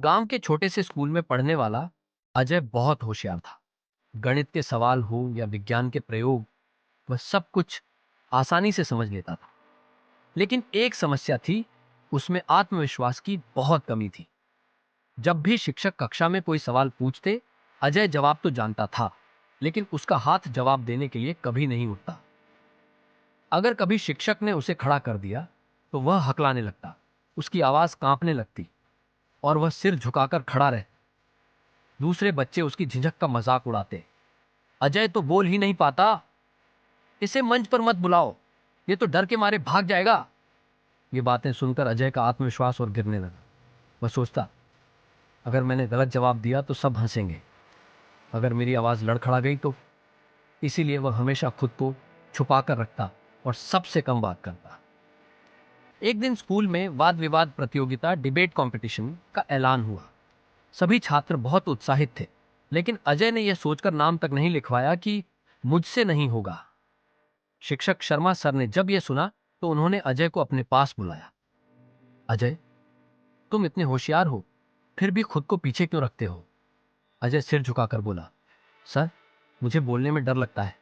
गांव के छोटे से स्कूल में पढ़ने वाला अजय बहुत होशियार था। गणित के सवाल हो या विज्ञान के प्रयोग, वह सब कुछ आसानी से समझ लेता था। लेकिन एक समस्या थी, उसमें आत्मविश्वास की बहुत कमी थी। जब भी शिक्षक कक्षा में कोई सवाल पूछते, अजय जवाब तो जानता था, लेकिन उसका हाथ जवाब देने के लिए कभी नहीं उठता। अगर कभी शिक्षक ने उसे खड़ा कर दिया तो वह हकलाने लगता, उसकी आवाज कांपने लगती और वह सिर झुकाकर खड़ा रहे। दूसरे बच्चे उसकी झिझक का मजाक उड़ाते, अजय तो बोल ही नहीं पाता, इसे मंच पर मत बुलाओ, ये तो डर के मारे भाग जाएगा। ये बातें सुनकर अजय का आत्मविश्वास और गिरने लगा। वह सोचता, अगर मैंने गलत जवाब दिया तो सब हंसेंगे, अगर मेरी आवाज लड़खड़ा गई तो। इसीलिए वह हमेशा खुद को छुपा कर रखता और सबसे कम बात करता। एक दिन स्कूल में वाद विवाद प्रतियोगिता डिबेट कंपटीशन का ऐलान हुआ। सभी छात्र बहुत उत्साहित थे, लेकिन अजय ने यह सोचकर नाम तक नहीं लिखवाया कि मुझसे नहीं होगा। शिक्षक शर्मा सर ने जब यह सुना तो उन्होंने अजय को अपने पास बुलाया। अजय, तुम इतने होशियार हो, फिर भी खुद को पीछे क्यों रखते हो? अजय सिर झुकाकर बोला, सर, मुझे बोलने में डर लगता है।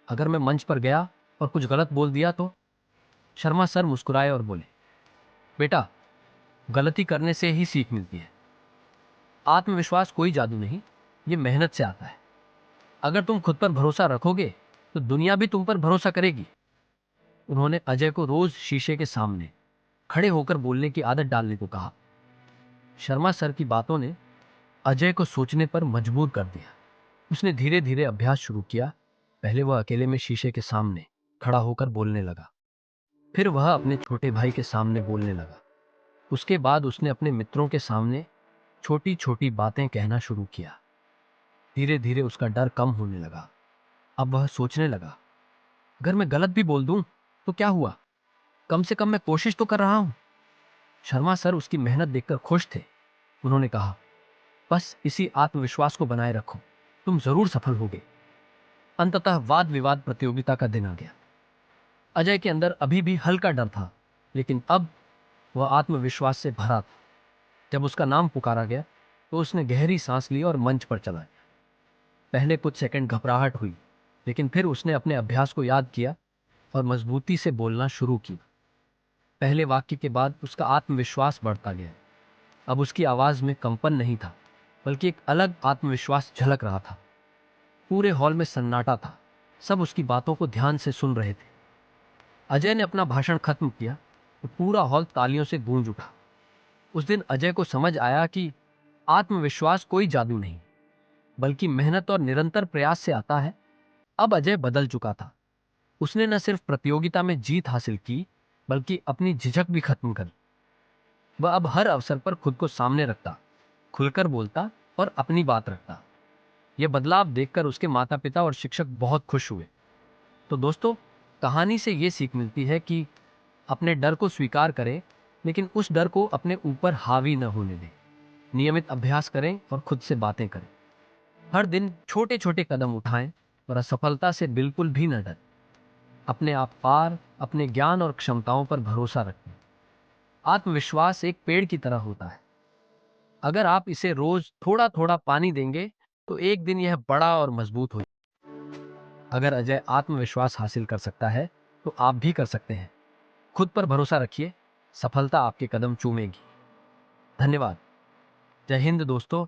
अगर मैं मंच पर गया और कुछ गलत बोल दिया तो? शर्मा सर मुस्कुराए और बोले, बेटा, गलती करने से ही सीख मिलती है। आत्मविश्वास कोई जादू नहीं, ये मेहनत से आता है। अगर तुम खुद पर भरोसा रखोगे तो दुनिया भी तुम पर भरोसा करेगी। उन्होंने अजय को रोज शीशे के सामने खड़े होकर बोलने की आदत डालने को कहा। शर्मा सर की बातों ने अजय को सोचने पर मजबूर कर दिया। उसने धीरे धीरे अभ्यास शुरू किया। पहले वह अकेले में शीशे के सामने खड़ा होकर बोलने लगा, फिर वह अपने छोटे भाई के सामने बोलने लगा। उसके बाद उसने अपने मित्रों के सामने छोटी छोटी बातें कहना शुरू किया। धीरे धीरे उसका डर कम होने लगा। अब वह सोचने लगा, अगर मैं गलत भी बोल दूं तो क्या हुआ, कम से कम मैं कोशिश तो कर रहा हूं। शर्मा सर उसकी मेहनत देखकर खुश थे। उन्होंने कहा, बस इसी आत्मविश्वास को बनाए रखो, तुम जरूर सफल होगे। अंततः वाद विवाद प्रतियोगिता का दिन आ गया। अजय के अंदर अभी भी हल्का डर था, लेकिन अब वह आत्मविश्वास से भरा था। जब उसका नाम पुकारा गया तो उसने गहरी सांस ली और मंच पर चला गया। पहले कुछ सेकंड घबराहट हुई, लेकिन फिर उसने अपने अभ्यास को याद किया और मजबूती से बोलना शुरू किया। पहले वाक्य के बाद उसका आत्मविश्वास बढ़ता गया। अब उसकी आवाज में कंपन नहीं था, बल्कि एक अलग आत्मविश्वास झलक रहा था। पूरे हॉल में सन्नाटा था, सब उसकी बातों को ध्यान से सुन रहे थे। अजय ने अपना भाषण खत्म किया तो पूरा हॉल तालियों से गूंज उठा। उस दिन अजय को समझ आया कि आत्मविश्वास कोई जादू नहीं, बल्कि मेहनत और निरंतर प्रयास से आता है। अब अजय बदल चुका था। उसने न सिर्फ प्रतियोगिता में जीत हासिल की, बल्कि अपनी झिझक भी खत्म कर। वह अब हर अवसर पर खुद को सामने रखता, खुलकर बोलता और अपनी बात रखता। यह बदलाव देखकर उसके माता पिता और शिक्षक बहुत खुश हुए। तो दोस्तों, कहानी से यह सीख मिलती है कि अपने डर को स्वीकार करें, लेकिन उस डर को अपने ऊपर हावी न होने दें। नियमित अभ्यास करें और खुद से बातें करें। हर दिन छोटे छोटे कदम उठाएं और असफलता से बिल्कुल भी न डरें। अपने आप पार, अपने ज्ञान और क्षमताओं पर भरोसा रखें। आत्मविश्वास एक पेड़ की तरह होता है। अगर आप इसे रोज थोड़ा थोड़ा पानी देंगे तो एक दिन यह बड़ा और मजबूत हो। अगर अजय आत्मविश्वास हासिल कर सकता है तो आप भी कर सकते हैं। खुद पर भरोसा रखिए, सफलता आपके कदम चूमेगी। धन्यवाद। जय हिंद दोस्तों।